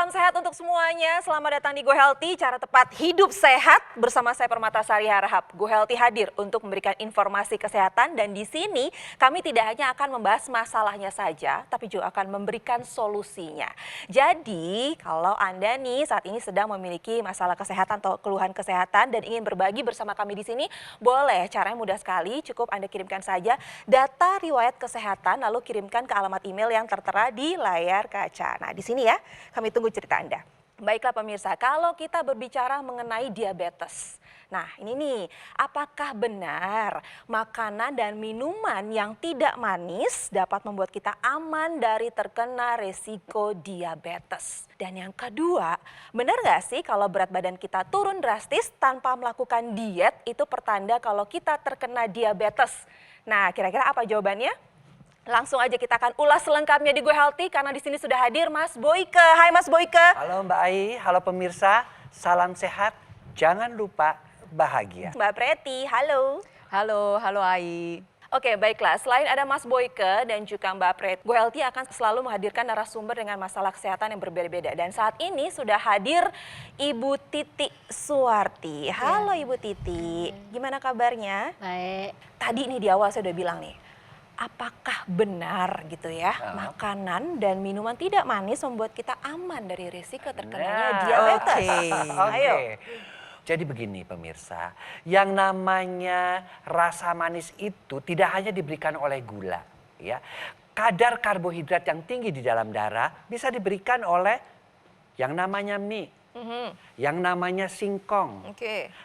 salam sehat untuk semuanya. Selamat datang di Go Healthy, cara tepat hidup sehat. Bersama saya Permatasari Harahap. Go Healthy hadir untuk memberikan informasi kesehatan dan di sini kami tidak hanya akan membahas masalahnya saja, tapi juga akan memberikan solusinya. Jadi kalau Anda nih saat ini sedang memiliki masalah kesehatan atau keluhan kesehatan dan ingin berbagi bersama kami di sini, boleh. Caranya mudah sekali, cukup Anda kirimkan saja data riwayat kesehatan lalu kirimkan ke alamat email yang tertera di layar kaca. Nah, di sini ya, kami tunggu cerita Anda. Baiklah pemirsa, kalau kita berbicara mengenai diabetes. Nah, ini nih, apakah benar makanan dan minuman yang tidak manis dapat membuat kita aman dari terkena resiko diabetes? Dan yang kedua, benar nggak sih kalau berat badan kita turun drastis tanpa melakukan diet itu pertanda kalau kita terkena diabetes? Nah, kira-kira apa jawabannya? Langsung aja kita akan ulas selengkapnya di Go Healthy karena di sini sudah hadir Mas Boyke. Hai Mas Boyke. Halo Mbak Ai, halo pemirsa, salam sehat, jangan lupa bahagia. Mbak Preti, halo. Halo Ai. Oke, baiklah. Selain ada Mas Boyke dan juga Mbak Pret, Go Healthy akan selalu menghadirkan narasumber dengan masalah kesehatan yang berbeda-beda. Dan saat ini sudah hadir Ibu Titi Suwarti. Halo Ibu Titi, gimana kabarnya? Baik. Tadi nih di awal saya udah bilang nih, apakah benar gitu ya makanan dan minuman tidak manis membuat kita aman dari risiko terkenanya diabetes? Ayo. Jadi begini pemirsa, yang namanya rasa manis itu tidak hanya diberikan oleh gula, ya. Kadar karbohidrat yang tinggi di dalam darah bisa diberikan oleh yang namanya mie, yang namanya singkong,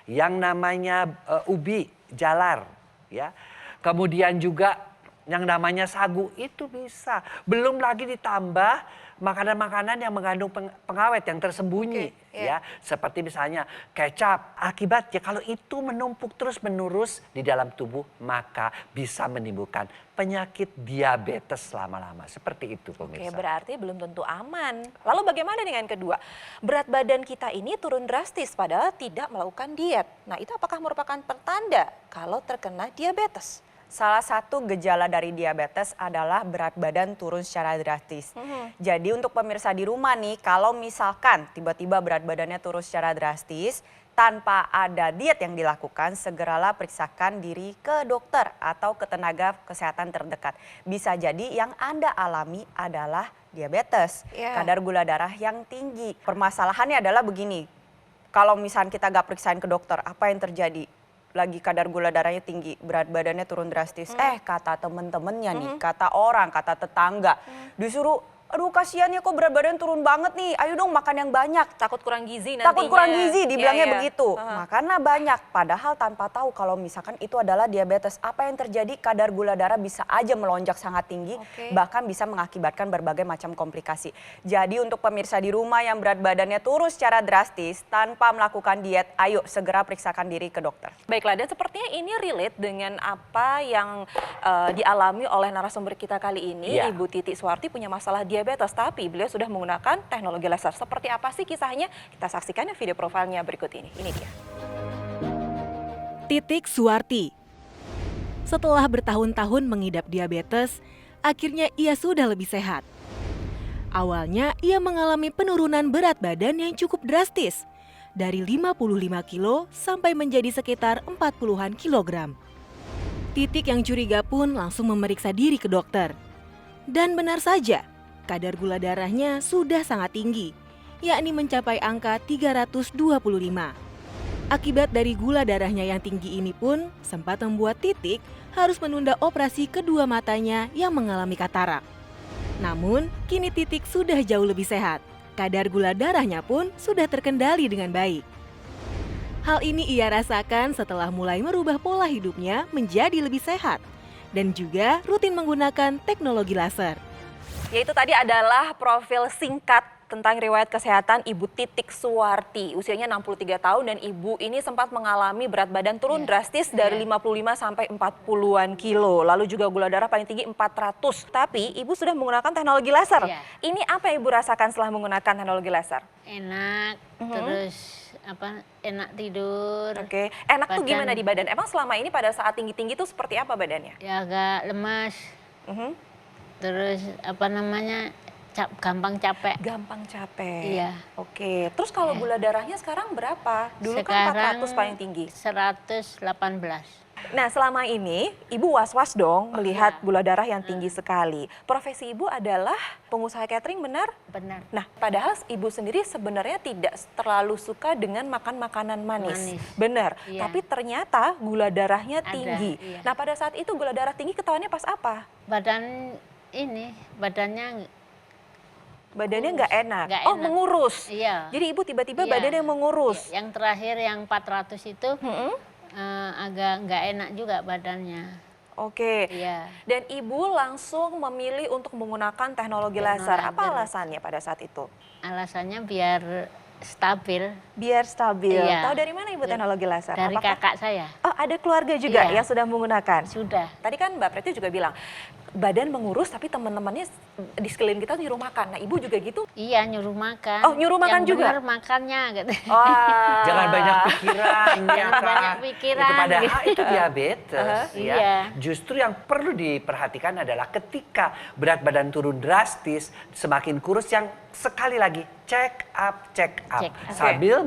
yang namanya ubi jalar, ya. Kemudian juga yang namanya sagu itu bisa. Belum lagi ditambah makanan-makanan yang mengandung pengawet yang tersembunyi, ya, seperti misalnya kecap. Akibatnya kalau itu menumpuk terus-menerus di dalam tubuh, maka bisa menimbulkan penyakit diabetes lama-lama. Seperti itu pemirsa. Oke, berarti belum tentu aman. Lalu bagaimana dengan kedua? Berat badan kita ini turun drastis padahal tidak melakukan diet. Nah, itu apakah merupakan pertanda kalau terkena diabetes? Salah satu gejala dari diabetes adalah berat badan turun secara drastis. Jadi untuk pemirsa di rumah nih, kalau misalkan tiba-tiba berat badannya turun secara drastis, tanpa ada diet yang dilakukan, segeralah periksakan diri ke dokter atau ke tenaga kesehatan terdekat. Bisa jadi yang Anda alami adalah diabetes, kadar gula darah yang tinggi. Permasalahannya adalah begini, kalau misalnya kita gak periksain ke dokter, apa yang terjadi? Lagi kadar gula darahnya tinggi, berat badannya turun drastis. Kata temen-temennya nih, kata orang, kata tetangga, disuruh, aduh kasihan ya kok berat badan turun banget nih, ayo dong makan yang banyak. Takut kurang gizi nantinya. Takut kurang gizi, dibilangnya begitu. Makanlah banyak, padahal tanpa tahu kalau misalkan itu adalah diabetes. Apa yang terjadi? Kadar gula darah bisa aja melonjak sangat tinggi, bahkan bisa mengakibatkan berbagai macam komplikasi. Jadi untuk pemirsa di rumah yang berat badannya turun secara drastis tanpa melakukan diet, ayo segera periksakan diri ke dokter. Baiklah, dan sepertinya ini relate dengan apa yang dialami oleh narasumber kita kali ini. Ibu Titi Suwarti punya masalah diabetes, tapi beliau sudah menggunakan teknologi laser. Seperti apa sih kisahnya? Kita saksikan video profilnya berikut ini. Ini dia. Titi Suwarti. Setelah bertahun-tahun mengidap diabetes, akhirnya ia sudah lebih sehat. Awalnya ia mengalami penurunan berat badan yang cukup drastis, dari 55 kilo sampai menjadi sekitar 40-an kilogram. Titik yang curiga pun langsung memeriksa diri ke dokter. Dan benar saja, kadar gula darahnya sudah sangat tinggi, yakni mencapai angka 325. Akibat dari gula darahnya yang tinggi ini pun sempat membuat Titik harus menunda operasi kedua matanya yang mengalami katarak. Namun, kini Titik sudah jauh lebih sehat. Kadar gula darahnya pun sudah terkendali dengan baik. Hal ini ia rasakan setelah mulai merubah pola hidupnya menjadi lebih sehat dan juga rutin menggunakan teknologi laser. Yaitu tadi adalah profil singkat tentang riwayat kesehatan Ibu Titi Suwarti. Usianya 63 tahun dan ibu ini sempat mengalami berat badan turun drastis dari 55 sampai 40-an kilo. Lalu juga gula darah paling tinggi 400. Tapi ibu sudah menggunakan teknologi laser. Ini apa yang ibu rasakan setelah menggunakan teknologi laser? Enak, terus enak tidur. Enak tuh gimana di badan? Emang selama ini pada saat tinggi-tinggi tuh seperti apa badannya? Ya agak lemas. Terus gampang capek. Gampang capek. Iya. Oke, terus kalau Iya. gula darahnya sekarang berapa? Dulu kan 400 paling tinggi. 118. Nah, selama ini Ibu was-was dong melihat iya. gula darah yang tinggi sekali. Profesi Ibu adalah pengusaha catering, benar? Benar. Nah, padahal Ibu sendiri sebenarnya tidak terlalu suka dengan makan makanan manis. Manis. Benar. Iya. Tapi ternyata gula darahnya Ada, tinggi. iya. Nah, pada saat itu gula darah tinggi ketahuannya pas apa? Badannya Badannya nggak enak. Nggak Oh, enak. mengurus. Iya. Jadi Ibu tiba-tiba Iya. badannya mengurus. Yang terakhir yang 400 itu Mm-mm. agak nggak enak juga badannya. Oke. Iya. Dan Ibu langsung memilih untuk menggunakan teknologi laser. Apa laser. alasannya pada saat itu? Alasannya biar stabil Biar stabil. Iya. Tahu dari mana Ibu teknologi laser? dari Apakah- kakak saya. Oh, ada keluarga juga Iya. yang sudah menggunakan. Sudah. Tadi kan Mbak Preti juga bilang, badan mengurus tapi teman-temannya di sekeliling kita nyuruh makan. Nah, Ibu juga gitu? Iya, nyuruh makan. Oh, nyuruh makan Yang juga? bener makannya gitu. Wah. Jangan banyak pikiran, Jangan banyak pikiran, Itu padahal gitu. itu diabetes. Ya. Iya. Justru yang perlu diperhatikan adalah ketika berat badan turun drastis, semakin kurus yang sekali lagi check up. Check up. Sambil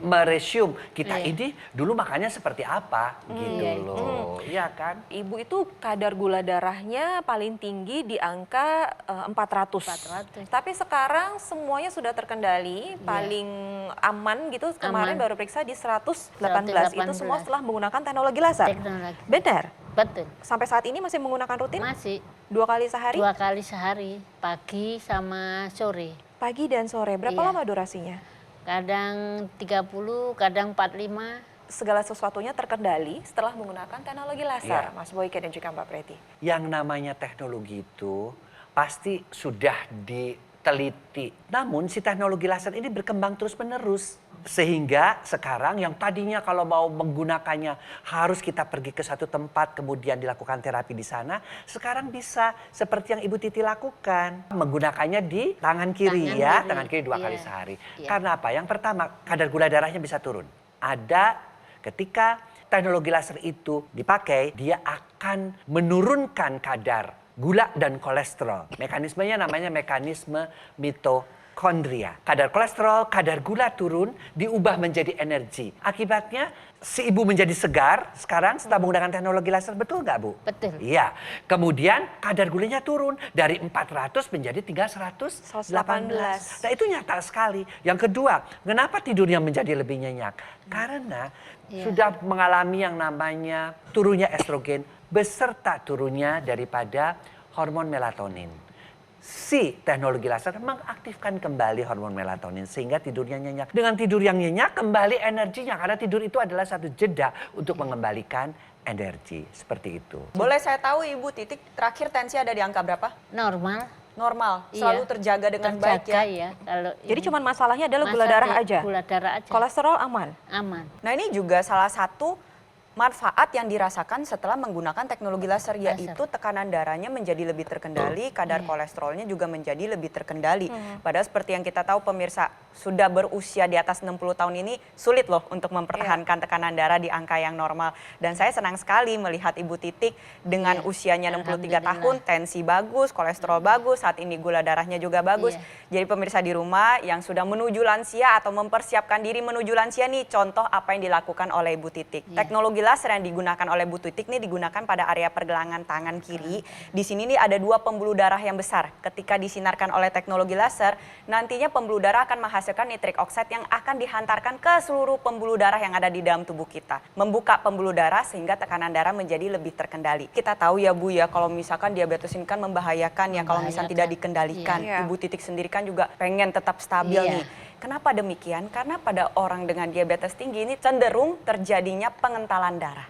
meresume kita Iya. ini dulu makannya seperti apa gitu Iya. loh. Iya kan? Ibu itu kadar gula darahnya paling tinggi di angka 400. 400. Tapi sekarang semuanya sudah terkendali, paling aman gitu. Kemarin Aman. baru periksa di 118. Itu semua 118. setelah menggunakan teknologi laser. Teknologi. Benar. Betul. Sampai saat ini masih menggunakan rutin? Masih 2 kali sehari? 2 kali sehari, pagi sama sore. Pagi dan sore. Berapa Iya. lama durasinya? Kadang 30, kadang 45. Segala sesuatunya terkendali setelah menggunakan teknologi laser, Iya. Mas Boyke dan juga Mbak Preti. Yang namanya teknologi itu pasti sudah diteliti. Namun si teknologi laser ini berkembang terus-menerus. Sehingga sekarang yang tadinya kalau mau menggunakannya harus kita pergi ke satu tempat kemudian dilakukan terapi di sana. Sekarang bisa seperti yang Ibu Titi lakukan. Menggunakannya di tangan kiri Tangan ya. kiri. Tangan kiri 2 kali Iya. sehari. Iya. Karena apa? Yang pertama kadar gula darahnya bisa turun. Ada ketika teknologi laser itu dipakai, dia akan menurunkan kadar gula dan kolesterol. Mekanismenya namanya mekanisme mitokondria. Kadar kolesterol, kadar gula turun, diubah menjadi energi. Akibatnya si ibu menjadi segar sekarang setelah menggunakan teknologi laser. Betul nggak, Bu? Betul. Iya. Kemudian kadar gulanya turun dari 400 menjadi tinggal 118. Nah, itu nyata sekali. Yang kedua, kenapa tidurnya menjadi lebih nyenyak? Karena Iya. sudah mengalami yang namanya turunnya estrogen beserta turunnya daripada hormon melatonin. Si teknologi laser mengaktifkan kembali hormon melatonin sehingga tidurnya nyenyak. Dengan tidur yang nyenyak kembali energinya karena tidur itu adalah satu jeda untuk mengembalikan energi. Seperti itu. Boleh saya tahu Ibu Titik terakhir tensi ada di angka berapa? Normal. Normal, selalu Iya. terjaga dengan baik Terjaga ya. ya. Kalau Jadi ini cuman masalahnya adalah gula masa darah di- aja. Gula darah aja. Kolesterol aman. Aman. Nah ini juga salah satu manfaat yang dirasakan setelah menggunakan teknologi laser, yaitu tekanan darahnya menjadi lebih terkendali, kadar kolesterolnya juga menjadi lebih terkendali. Padahal seperti yang kita tahu pemirsa, sudah berusia di atas 60 tahun ini sulit loh untuk mempertahankan tekanan darah di angka yang normal. Dan saya senang sekali melihat Ibu Titik dengan Iya, usianya 63 tahun, alhamdulillah. tensi bagus, kolesterol bagus, saat ini gula darahnya juga bagus. Iya. Jadi pemirsa di rumah yang sudah menuju lansia atau mempersiapkan diri menuju lansia nih, contoh apa yang dilakukan oleh Ibu Titik. Iya. Teknologi laser yang digunakan oleh Bu Titik ini digunakan pada area pergelangan tangan kiri. Di sini nih ada 2 pembuluh darah yang besar. Ketika disinarkan oleh teknologi laser, nantinya pembuluh darah akan menghasilkan nitrik oxide yang akan dihantarkan ke seluruh pembuluh darah yang ada di dalam tubuh kita. Membuka pembuluh darah sehingga tekanan darah menjadi lebih terkendali. Kita tahu ya Bu ya, kalau misalkan diabetes ini kan membahayakan ya kalau misalnya tidak dikendalikan. Iya. Ibu Titik sendiri kan juga pengen tetap stabil Iya. nih. Kenapa demikian? Karena pada orang dengan diabetes tinggi ini cenderung terjadinya pengentalan darah.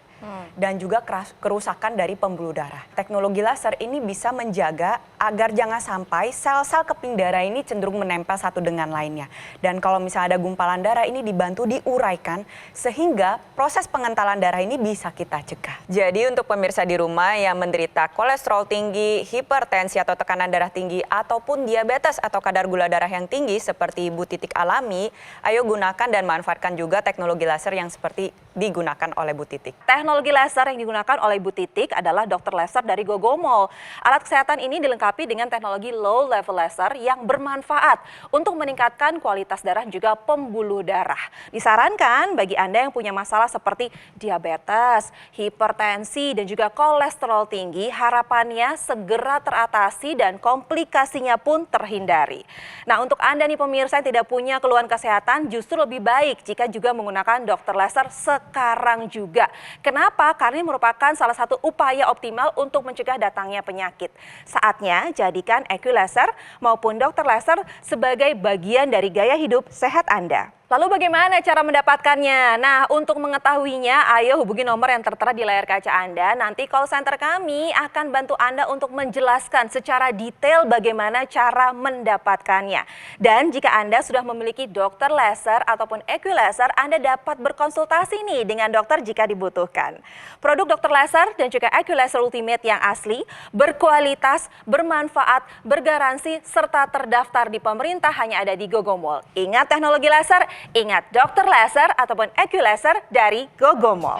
Dan juga kerusakan dari pembuluh darah. Teknologi laser ini bisa menjaga agar jangan sampai sel-sel keping darah ini cenderung menempel satu dengan lainnya. Dan kalau misalnya ada gumpalan darah ini dibantu diuraikan sehingga proses pengentalan darah ini bisa kita cegah. Jadi untuk pemirsa di rumah yang menderita kolesterol tinggi, hipertensi atau tekanan darah tinggi ataupun diabetes atau kadar gula darah yang tinggi seperti Ibu Titik alami, ayo gunakan dan manfaatkan juga teknologi laser yang seperti digunakan oleh Bu Titik. Teknologi laser yang digunakan oleh Bu Titik adalah dokter laser dari Gogomol. Alat kesehatan ini dilengkapi dengan teknologi low level laser yang bermanfaat untuk meningkatkan kualitas darah dan juga pembuluh darah. Disarankan bagi Anda yang punya masalah seperti diabetes, hipertensi, dan juga kolesterol tinggi, harapannya segera teratasi dan komplikasinya pun terhindari. Nah, untuk Anda nih pemirsa yang tidak punya keluhan kesehatan, justru lebih baik jika juga menggunakan dokter laser sekarang juga. Kenapa? Karena ini merupakan salah satu upaya optimal untuk mencegah datangnya penyakit. Saatnya jadikan EquiLaser maupun dokter laser sebagai bagian dari gaya hidup sehat Anda. Lalu bagaimana cara mendapatkannya? Nah, untuk mengetahuinya, ayo hubungi nomor yang tertera di layar kaca Anda. Nanti call center kami akan bantu Anda untuk menjelaskan secara detail bagaimana cara mendapatkannya. Dan jika Anda sudah memiliki dokter laser ataupun EquiLaser, Anda dapat berkonsultasi nih dengan dokter jika dibutuhkan. Produk dokter laser dan juga EquiLaser Ultimate yang asli, berkualitas, bermanfaat, bergaransi, serta terdaftar di pemerintah hanya ada di Gogomol. Ingat teknologi laser, ingat dokter laser ataupun EquiLaser dari Gogomol.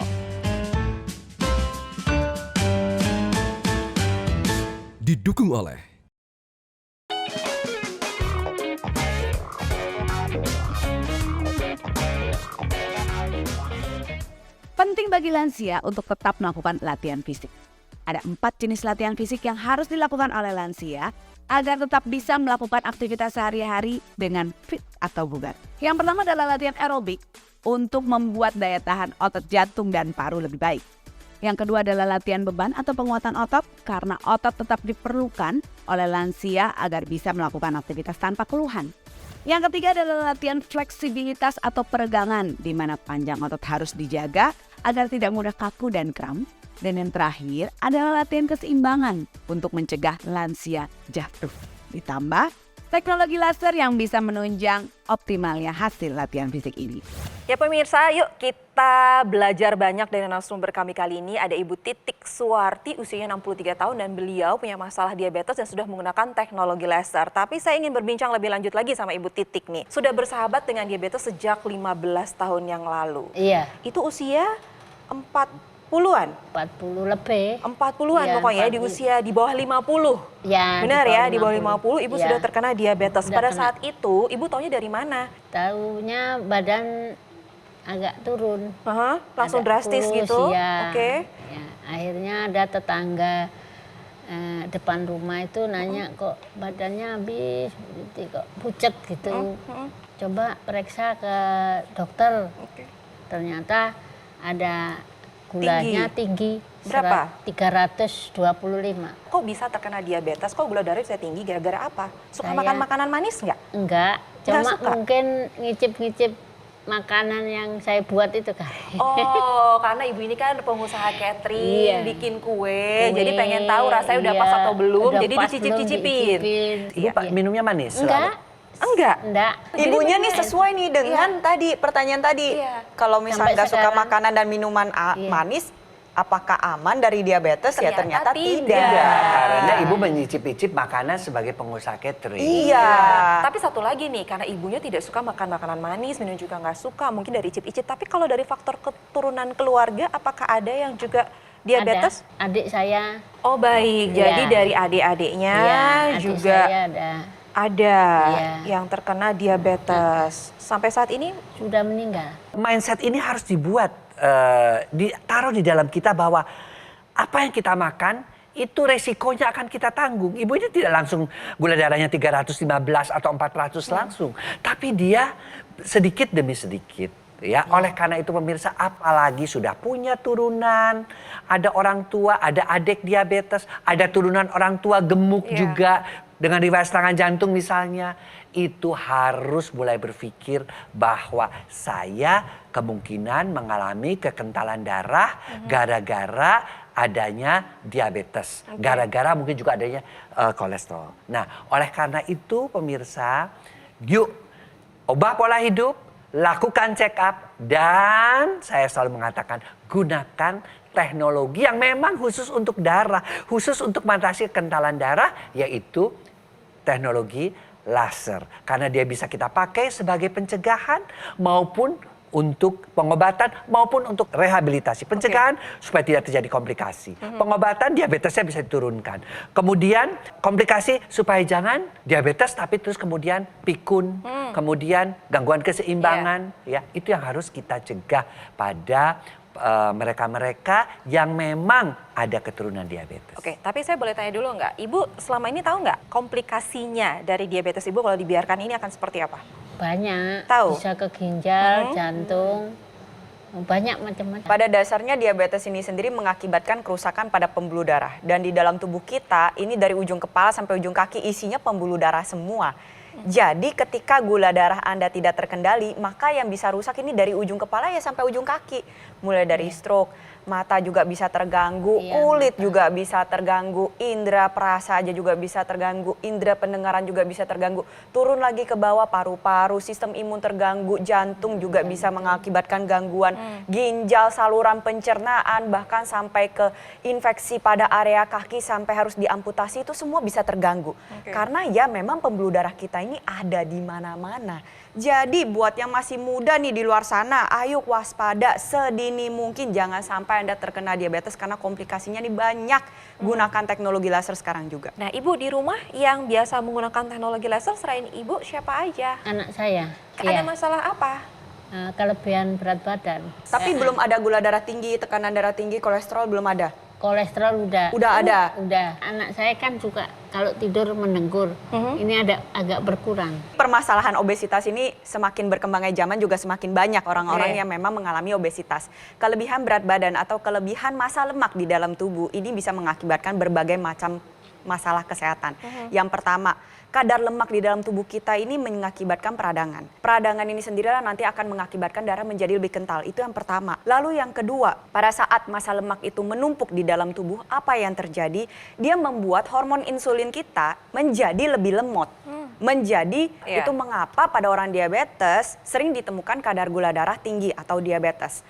Didukung oleh penting bagi lansia untuk tetap melakukan latihan fisik. Ada 4 jenis latihan fisik yang harus dilakukan oleh lansia agar tetap bisa melakukan aktivitas sehari-hari dengan fit atau bugar. Yang pertama adalah latihan aerobik untuk membuat daya tahan otot jantung dan paru lebih baik. Yang kedua adalah latihan beban atau penguatan otot karena otot tetap diperlukan oleh lansia agar bisa melakukan aktivitas tanpa keluhan. Yang ketiga adalah latihan fleksibilitas atau peregangan di mana panjang otot harus dijaga agar tidak mudah kaku dan kram. Dan yang terakhir adalah latihan keseimbangan untuk mencegah lansia jatuh. Ditambah teknologi laser yang bisa menunjang optimalnya hasil latihan fisik ini. Ya pemirsa, yuk kita belajar banyak dari narasumber kami kali ini. Ada Ibu Titik Suwarti, usianya 63 tahun dan beliau punya masalah diabetes dan sudah menggunakan teknologi laser. Tapi saya ingin berbincang lebih lanjut lagi sama Ibu Titik nih. Sudah bersahabat dengan diabetes sejak 15 tahun yang lalu. Iya, Itu usia 40-an? 40 lebih. 40-an Iya, pokoknya di 40. usia di bawah 50. Ya, Benar ya, di bawah 50 Ibu Iya. sudah terkena diabetes. Sudah Pada kena. saat itu Ibu taunya dari mana? Taunya badan agak turun. Langsung Agak drastis kurus, gitu? iya. Oke. Ya, akhirnya ada tetangga depan rumah itu nanya kok badannya habis, kok pucet gitu. Coba periksa ke dokter. Ternyata ada gulanya tinggi. Berapa? 325. Kok bisa terkena diabetes? Kok gula darah bisa tinggi gara-gara apa? Suka Saya- makan makanan manis nggak? Enggak, Nggak cuma suka? mungkin ngicip-ngicip makanan yang saya buat itu kali. Oh, karena Ibu ini kan pengusaha catering, Iya. bikin kue, jadi pengen tahu rasanya udah pas atau belum, Udah jadi pas belum, dicicip-cicipin. Ibu Iya. minumnya manis Enggak, Enggak? enggak. Ibunya nih sesuai nih dengan tadi pertanyaan tadi. Iya. Kalau misalnya Sampai nggak suka sekarang. makanan dan minuman Iya. manis, apakah aman dari diabetes? Ya Ternyata ternyata tidak. tidak. Karena ibu menyicip-icip makanan sebagai pengusaha catering. Iya. Tapi satu lagi nih, karena ibunya tidak suka makan makanan manis, minum juga nggak suka, mungkin dari icip-icip. Tapi kalau dari faktor keturunan keluarga, apakah ada yang juga diabetes? Ada adik saya. Oh baik, Iya. jadi dari adik-adiknya Iya, adik juga saya ada. ada Iya. yang terkena diabetes. Sampai saat ini Sudah meninggal. Mindset ini harus dibuat, ditaruh di dalam kita bahwa apa yang kita makan itu resikonya akan kita tanggung. Ibu ini tidak langsung gula darahnya 315 atau 400 langsung. Tapi dia sedikit demi sedikit. Ya, oleh karena itu pemirsa, apalagi sudah punya turunan, ada orang tua, ada adik diabetes, ada turunan orang tua gemuk juga dengan riwayat serangan jantung misalnya, itu harus mulai berpikir bahwa saya kemungkinan mengalami kekentalan darah gara-gara adanya diabetes, gara-gara mungkin juga adanya kolesterol. Nah, oleh karena itu pemirsa, yuk ubah pola hidup, lakukan check up, dan saya selalu mengatakan gunakan teknologi yang memang khusus untuk darah, khusus untuk mengatasi kekentalan darah, yaitu teknologi laser. Karena dia bisa kita pakai sebagai pencegahan maupun untuk pengobatan maupun untuk rehabilitasi. Pencegahan supaya tidak terjadi komplikasi. Pengobatan diabetesnya bisa diturunkan. Kemudian komplikasi supaya jangan diabetes tapi terus kemudian pikun, kemudian gangguan keseimbangan. Ya, itu yang harus kita cegah pada mereka-mereka yang memang ada keturunan diabetes. Oke, tapi saya boleh tanya dulu nggak? Ibu selama ini tahu nggak komplikasinya dari diabetes Ibu kalau dibiarkan ini akan seperti apa? Banyak, Tahu? bisa ke ginjal, jantung, banyak macam-macam. Pada dasarnya diabetes ini sendiri mengakibatkan kerusakan pada pembuluh darah. Dan di dalam tubuh kita, ini dari ujung kepala sampai ujung kaki isinya pembuluh darah semua. Jadi ketika gula darah Anda tidak terkendali, maka yang bisa rusak ini dari ujung kepala ya sampai ujung kaki. Mulai dari stroke, mata juga bisa terganggu, Iya, kulit mata. juga bisa terganggu, indera perasa aja juga bisa terganggu, indera pendengaran juga bisa terganggu. Turun lagi ke bawah paru-paru, sistem imun terganggu, jantung juga bisa mengakibatkan gangguan, ginjal, saluran pencernaan, bahkan sampai ke infeksi pada area kaki sampai harus diamputasi itu semua bisa terganggu. Karena ya memang pembuluh darah kita ini ada di mana-mana. Jadi buat yang masih muda nih di luar sana, ayo waspada sedini mungkin jangan sampai Anda terkena diabetes karena komplikasinya nih banyak. Gunakan teknologi laser sekarang juga. Nah, Ibu di rumah yang biasa menggunakan teknologi laser selain Ibu siapa aja? Anak saya, Ada iya, masalah apa? kelebihan berat badan. Tapi belum ada gula darah tinggi, tekanan darah tinggi, kolesterol belum ada. Kolesterol udah. Udah ada? Udah. Anak saya kan juga kalau tidur mendengkur. Ini ada agak berkurang. Permasalahan obesitas ini semakin berkembangnya zaman juga semakin banyak orang-orang yang memang mengalami obesitas. Kelebihan berat badan atau kelebihan massa lemak di dalam tubuh ini bisa mengakibatkan berbagai macam masalah kesehatan. Yang pertama, kadar lemak di dalam tubuh kita ini mengakibatkan peradangan. Peradangan ini sendirilah nanti akan mengakibatkan darah menjadi lebih kental. Itu yang pertama. Lalu yang kedua, pada saat massa lemak itu menumpuk di dalam tubuh, apa yang terjadi? Dia membuat hormon insulin kita menjadi lebih lemot. Menjadi itu mengapa pada orang diabetes sering ditemukan kadar gula darah tinggi atau diabetes.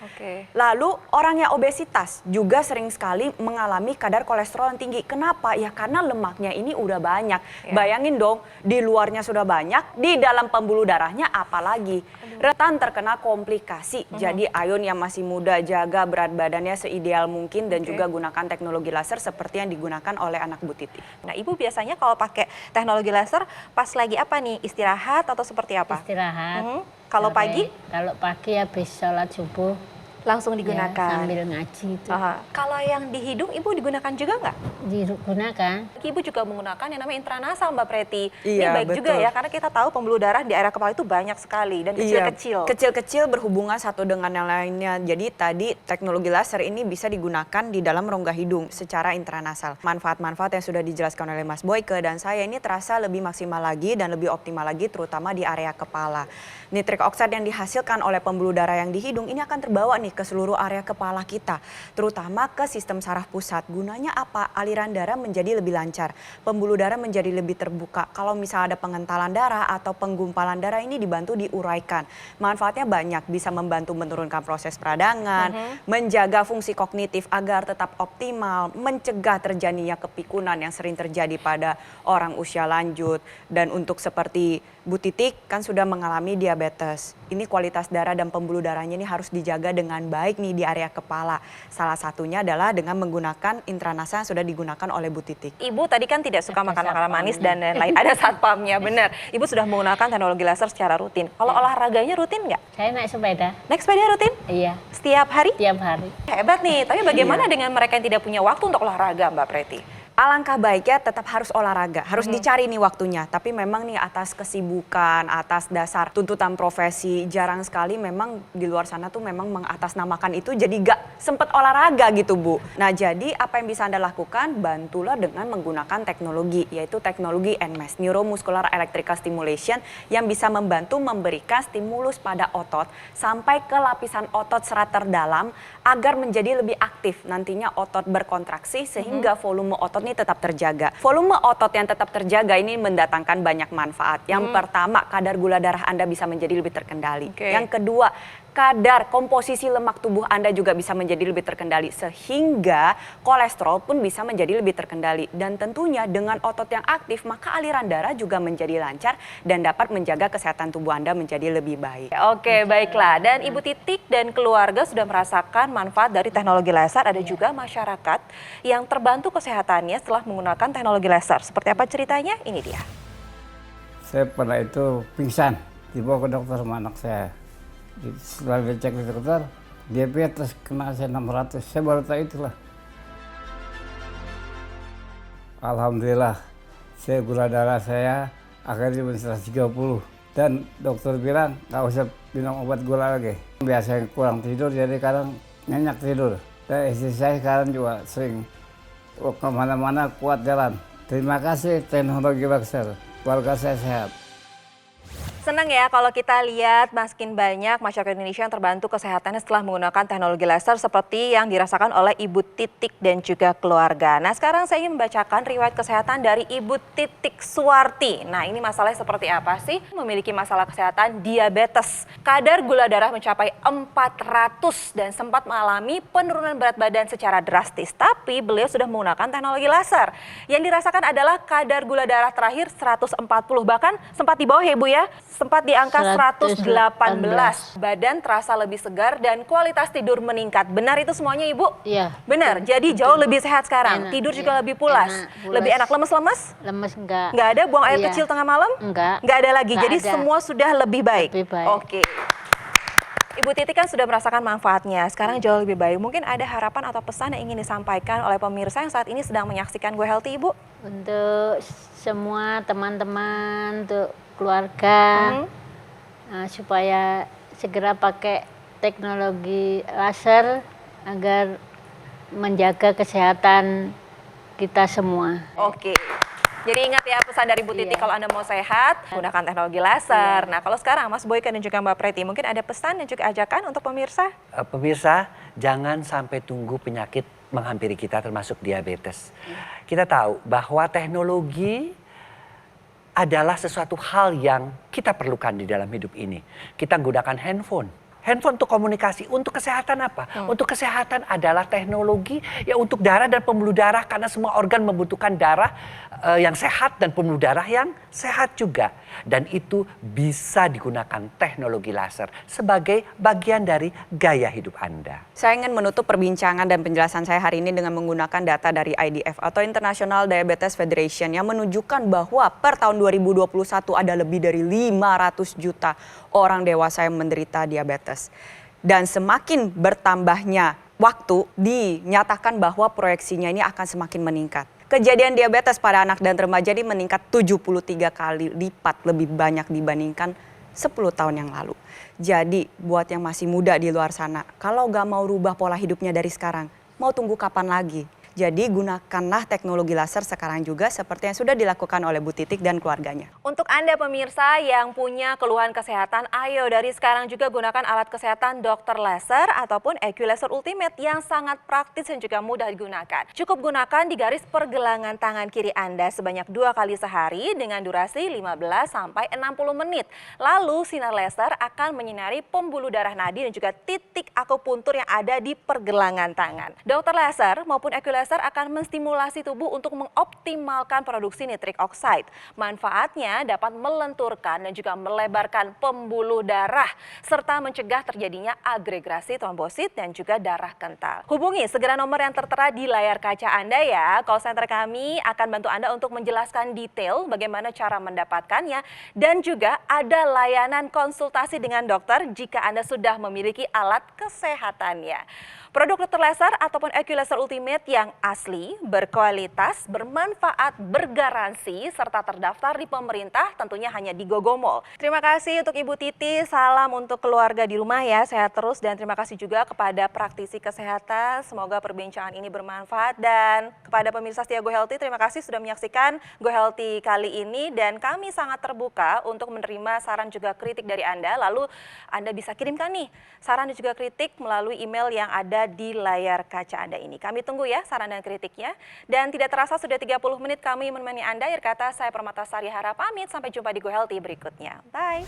Lalu orang yang obesitas juga sering sekali mengalami kadar kolesterol yang tinggi. Kenapa? Ya karena lemaknya ini udah banyak. Bayangin dong, di luarnya sudah banyak, di dalam pembuluh darahnya apalagi. Rentan terkena komplikasi. Jadi ayo yang masih muda jaga berat badannya seideal mungkin dan juga gunakan teknologi laser seperti yang digunakan oleh anak Bu Titi. Nah, Ibu biasanya kalau pakai teknologi laser pas lagi apa nih? Istirahat atau seperti apa? Istirahat. Kalau Sore. pagi Kalau pagi habis sholat subuh. langsung Ya, digunakan. sambil ngaji itu. Kalau yang di hidung Ibu digunakan juga nggak? Digunakan. Ibu juga menggunakan yang namanya intranasal Mbak Preti. Ini Iya, baik juga betul. ya karena kita tahu pembuluh darah di area kepala itu banyak sekali dan kecil-kecil. Kecil-kecil berhubungan satu dengan yang lainnya. Jadi tadi teknologi laser ini bisa digunakan di dalam rongga hidung secara intranasal. Manfaat-manfaat yang sudah dijelaskan oleh Mas Boyke dan saya ini terasa lebih maksimal lagi dan lebih optimal lagi terutama di area kepala. Nitrik oxide yang dihasilkan oleh pembuluh darah yang di hidung ini akan terbawa nih ke seluruh area kepala kita, terutama ke sistem saraf pusat. Gunanya apa? Aliran darah menjadi lebih lancar, pembuluh darah menjadi lebih terbuka. Kalau misalnya ada pengentalan darah atau penggumpalan darah ini dibantu diuraikan. Manfaatnya banyak, bisa membantu menurunkan proses peradangan, menjaga fungsi kognitif agar tetap optimal, mencegah terjadinya kepikunan yang sering terjadi pada orang usia lanjut. Dan untuk seperti Bu Titik kan sudah mengalami diabetes. Ini kualitas darah dan pembuluh darahnya ini harus dijaga dengan baik nih di area kepala. Salah satunya adalah dengan menggunakan intranasal yang sudah digunakan oleh Bu Titik. Ibu tadi kan tidak suka Ada makan makanan manis satpamnya. dan lain-lain. Ada satpamnya, benar. Ibu sudah menggunakan teknologi laser secara rutin. Kalau olahraganya rutin nggak? Saya naik sepeda. Naik sepeda rutin? Iya, Setiap hari? tiap hari. Hebat nih, tapi bagaimana dengan mereka yang tidak punya waktu untuk olahraga Mbak Preti? Alangkah baiknya tetap harus olahraga, harus dicari nih waktunya. Tapi memang nih atas kesibukan, atas dasar tuntutan profesi, jarang sekali memang di luar sana tuh memang mengatasnamakan itu jadi gak sempet olahraga gitu Bu. Nah jadi apa yang bisa Anda lakukan? Bantulah dengan menggunakan teknologi, yaitu teknologi NMES, Neuromuscular Electrical Stimulation, yang bisa membantu memberikan stimulus pada otot sampai ke lapisan otot serat terdalam agar menjadi lebih aktif. Nantinya otot berkontraksi sehingga volume otot ini tetap terjaga. Volume otot yang tetap terjaga ini mendatangkan banyak manfaat. Yang pertama, kadar gula darah Anda bisa menjadi lebih terkendali. Yang kedua, kadar komposisi lemak tubuh Anda juga bisa menjadi lebih terkendali sehingga kolesterol pun bisa menjadi lebih terkendali. Dan tentunya dengan otot yang aktif maka aliran darah juga menjadi lancar dan dapat menjaga kesehatan tubuh Anda menjadi lebih baik. Oke, baiklah. Dan Ibu Titik dan keluarga sudah merasakan manfaat dari teknologi laser. Ada juga masyarakat yang terbantu kesehatannya setelah menggunakan teknologi laser. Seperti apa ceritanya? Ini dia. Saya pernah itu pingsan, dibawa ke dokter sama anak saya. Setelah dicek di dokter, diabetes kena saya 600. Saya baru tahu itulah. Alhamdulillah, saya gula darah saya akhirnya menjadi 130. Dan dokter bilang nggak usah minum obat gula lagi. Biasanya kurang tidur, jadi kadang nyenyak tidur. Dan istri saya sekarang juga sering kemana-mana kuat jalan. Terima kasih teknologi laser. Keluarga saya sehat. Senang ya kalau kita lihat makin banyak masyarakat Indonesia yang terbantu kesehatannya setelah menggunakan teknologi laser seperti yang dirasakan oleh Ibu Titik dan juga keluarga. Nah sekarang saya ingin membacakan riwayat kesehatan dari Ibu Titik Suwarti. Nah ini masalahnya seperti apa sih? Memiliki masalah kesehatan diabetes. Kadar gula darah mencapai 400 dan sempat mengalami penurunan berat badan secara drastis. Tapi beliau sudah menggunakan teknologi laser. Yang dirasakan adalah kadar gula darah terakhir 140, bahkan sempat di bawah ya Bu ya. Sempat di angka 118. Badan terasa lebih segar dan kualitas tidur meningkat. Benar itu semuanya Ibu? Iya. Benar, jadi jauh lebih sehat sekarang. Enak, Tidur iya. juga lebih pulas. Enak, Lebih enak, lemes-lemes? Lemes enggak. Nggak ada buang air Iya. kecil tengah malam? Enggak. Nggak ada lagi, Nggak jadi ada. semua sudah lebih baik? Lebih baik. Oke. Ibu Titik kan sudah merasakan manfaatnya, sekarang jauh lebih baik. Mungkin ada harapan atau pesan yang ingin disampaikan oleh pemirsa yang saat ini sedang menyaksikan Go Healthy, Ibu? Untuk semua teman-teman, untuk keluarga, supaya segera pakai teknologi laser agar menjaga kesehatan kita semua. Oke. Jadi ingat ya pesan dari Bu Titik, Iya. kalau Anda mau sehat, gunakan teknologi laser. Nah kalau sekarang Mas Boyke dan juga Mbak Preti, mungkin ada pesan dan juga ajakan untuk pemirsa? Pemirsa, jangan sampai tunggu penyakit menghampiri kita termasuk diabetes. Kita tahu bahwa teknologi adalah sesuatu hal yang kita perlukan di dalam hidup ini. Kita gunakan handphone. Handphone untuk komunikasi, untuk kesehatan apa? Untuk kesehatan adalah teknologi ya untuk darah dan pembuluh darah karena semua organ membutuhkan darah yang sehat dan pembuluh darah yang sehat juga. Dan itu bisa digunakan teknologi laser sebagai bagian dari gaya hidup Anda. Saya ingin menutup perbincangan dan penjelasan saya hari ini dengan menggunakan data dari IDF atau International Diabetes Federation yang menunjukkan bahwa per tahun 2021 ada lebih dari 500 juta orang dewasa yang menderita diabetes. Dan semakin bertambahnya waktu dinyatakan bahwa proyeksinya ini akan semakin meningkat. Kejadian diabetes pada anak dan remaja ini meningkat 73 kali lipat lebih banyak dibandingkan 10 tahun yang lalu. Jadi buat yang masih muda di luar sana, kalau gak mau rubah pola hidupnya dari sekarang, mau tunggu kapan lagi? Jadi gunakanlah teknologi laser sekarang juga seperti yang sudah dilakukan oleh Bu Titik dan keluarganya. Untuk Anda pemirsa yang punya keluhan kesehatan, ayo dari sekarang juga gunakan alat kesehatan Dr. Laser ataupun EQ Laser Ultimate yang sangat praktis dan juga mudah digunakan. Cukup gunakan di garis pergelangan tangan kiri Anda sebanyak 2 kali sehari dengan durasi 15 sampai 60 menit. Lalu sinar laser akan menyinari pembuluh darah nadi dan juga titik akupuntur yang ada di pergelangan tangan. Dr. Laser maupun EQ Laser akan menstimulasi tubuh untuk mengoptimalkan produksi nitrik oxide. Manfaatnya dapat melenturkan dan juga melebarkan pembuluh darah serta mencegah terjadinya agregasi trombosit dan juga darah kental. Hubungi segera nomor yang tertera di layar kaca Anda ya. Call center kami akan bantu Anda untuk menjelaskan detail bagaimana cara mendapatkannya dan juga ada layanan konsultasi dengan dokter jika Anda sudah memiliki alat kesehatannya. Produk Dr. Laser ataupun EQ Laser Ultimate yang asli, berkualitas, bermanfaat, bergaransi, serta terdaftar di pemerintah tentunya hanya di Gogomol. Terima kasih untuk Ibu Titi, salam untuk keluarga di rumah ya, sehat terus. Dan terima kasih juga kepada praktisi kesehatan, semoga perbincangan ini bermanfaat. Dan kepada pemirsa setia Go Healthy, terima kasih sudah menyaksikan Go Healthy kali ini. Dan kami sangat terbuka untuk menerima saran juga kritik dari Anda. Lalu Anda bisa kirimkan nih saran dan juga kritik melalui email yang ada di layar kaca Anda ini. Kami tunggu ya saran dan kritiknya. Dan tidak terasa sudah 30 menit kami menemani Anda. Akhir kata saya Permatasari Hara pamit. Sampai jumpa di Go Healthy berikutnya. Bye.